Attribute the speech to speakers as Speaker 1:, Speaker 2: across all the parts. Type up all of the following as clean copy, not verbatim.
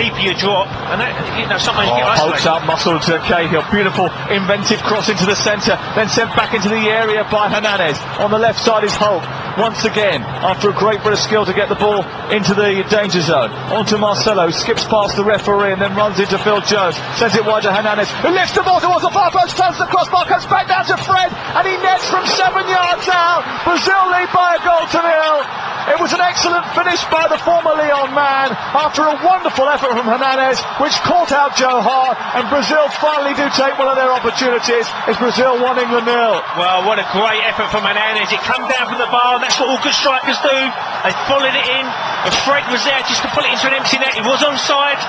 Speaker 1: deeper you drop, and that, you know, sometimes you get
Speaker 2: pokes
Speaker 1: isolated.
Speaker 2: out muscle to Cahill. Beautiful inventive cross into the centre, then sent back into the area by Hernandez. On the left side is Holt once again, after a great bit of skill to get the ball into the danger zone. Onto Marcelo, skips past the referee and then runs into Phil Jones, sends it wide to Hernandez, who lifts the ball towards the far post, turns the crossbar, comes back down to Fred, and he nets from 7 yards out. Brazil lead by a goal to nil. It was an excellent finish by the former Lyon man after a wonderful effort from Hernandez, which caught out Joe Hart, and Brazil finally do take one of their opportunities. It's Brazil 1, England 0.
Speaker 1: Well, what a great effort from Hernandez. It come down from the bar, and that's what all good strikers do. They followed it in, and Fred was there just to put it into an empty net. He was onside.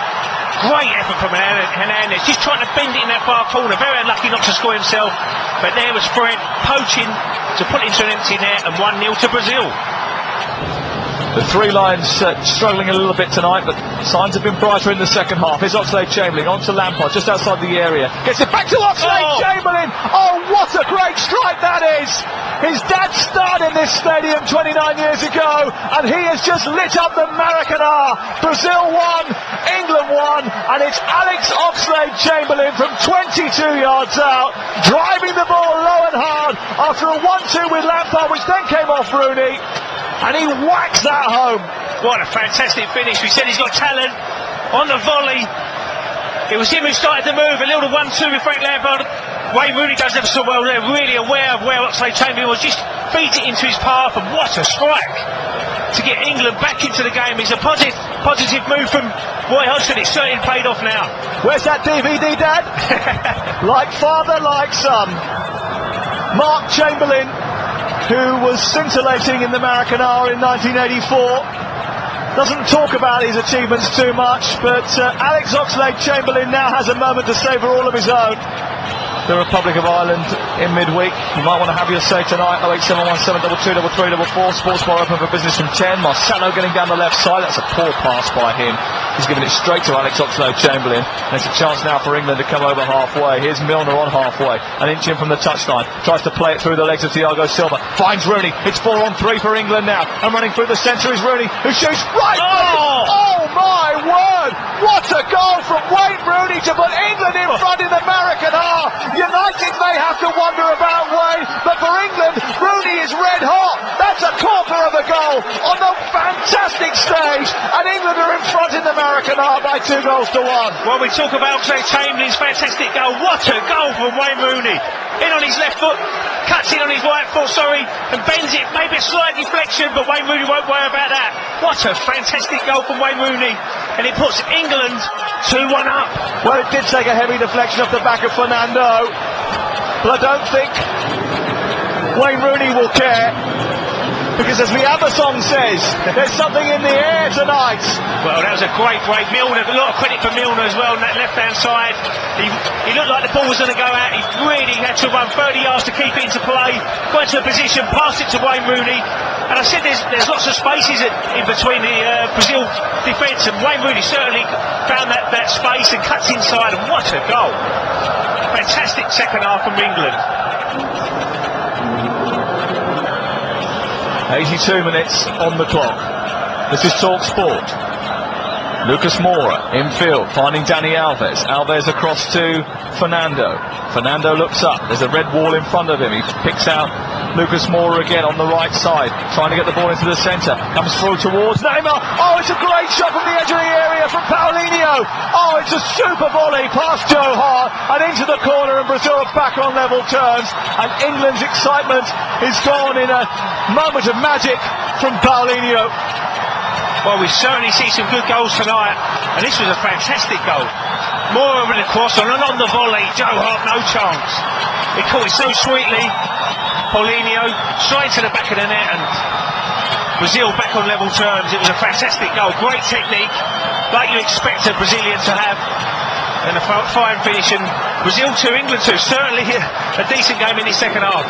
Speaker 1: Great effort from Hernandez, just trying to bend it in that far corner. Very unlucky not to score himself, but there was Fred poaching to put it into an empty net, and 1-0 to Brazil.
Speaker 2: The three lines struggling a little bit tonight, but signs have been brighter in the second half. Here's Oxlade-Chamberlain onto Lampard, just outside the area. Gets it back to Oxlade-Chamberlain! Oh, what a great strike that is! His dad starred in this stadium 29 years ago, and he has just lit up the Maracanã. Brazil 1, England 1, and it's Alex Oxlade-Chamberlain from 22 yards out, driving the ball low and hard after a 1-2 with Lampard, which then came off Rooney. And he whacks that home.
Speaker 1: What a fantastic finish. We said he's got talent on the volley. It was him who started the move. A little 1-2 with Frank Lampard. Wayne Rooney does ever so well there. Really aware of where Oxlade-Chamberlain was. Just feeds it into his path, and what a strike to get England back into the game. It's a positive move from Roy Hodgson. It's certainly paid off now.
Speaker 2: Where's that DVD, Dad? Like father, like son. Mark Chamberlain, who was scintillating in the Maracanã in 1984, doesn't talk about his achievements too much, but Alex Oxlade-Chamberlain now has a moment to savour all of his own. The Republic of Ireland in midweek. You might want to have your say tonight. 08717223344. Sports bar open for business from 10. Marcelo getting down the left side. That's a poor pass by him. He's giving it straight to Alex Oxlade-Chamberlain. And it's a chance now for England to come over halfway. Here's Milner on halfway, an inch in from the touchline. Tries to play it through the legs of Thiago Silva. Finds Rooney. It's 4-on-3 for England now. And running through the centre is Rooney, who shoots right. Oh my word! What a goal from Wayne Rooney to put England in front in the Maracanã. United may have to wonder about Wayne, but for England, Rooney is red hot. That's a corker of a goal on the fantastic stage, and England are in front in the Maracanã by 2-1.
Speaker 1: Well, we talk about Oxlade-Chamberlain's fantastic goal. What a goal from Wayne Rooney! In on his left foot, cuts in on his right foot, and bends it. Maybe a slight deflection, but Wayne Rooney won't worry about that. What a fantastic goal from Wayne Rooney, and it puts England 2-1 up.
Speaker 2: Well, it did take a heavy deflection off the back of Fernando, but I don't think Wayne Rooney will care, because as the ABBA song says, there's something in the air tonight.
Speaker 1: Well, that was a great break. Milner, a lot of credit for Milner as well on that left-hand side. He looked like the ball was going to go out. He really had to run 30 yards to keep it into play. Got into a position, passed it to Wayne Rooney. And I said there's lots of spaces in between the Brazil defence, and Wayne Rooney certainly found that space and cuts inside, and what a goal. Fantastic second half from England.
Speaker 2: 82 minutes on the clock. This is talkSport. Lucas Moura infield, finding Dani Alves. Alves across to Fernando. Fernando looks up. There's a red wall in front of him. He picks out Lucas Moura again on the right side, trying to get the ball into the centre. Comes through towards Neymar. Oh, it's a great shot from the edge of the area from Paulinho. Oh, it's a super volley past Joe Hart and into the corner, and Brazil are back on level terms. And England's excitement is gone in a moment of magic from Paulinho.
Speaker 1: Well, we certainly see some good goals tonight, and this was a fantastic goal. More over the cross and on the volley. Joe Hart, no chance. He caught it so sweetly. Paulinho straight to the back of the net, and Brazil back on level terms. It was a fantastic goal. Great technique, like you expect a Brazilian to have. And a fine finish, and Brazil 2, England 2. Certainly a decent game in the second half.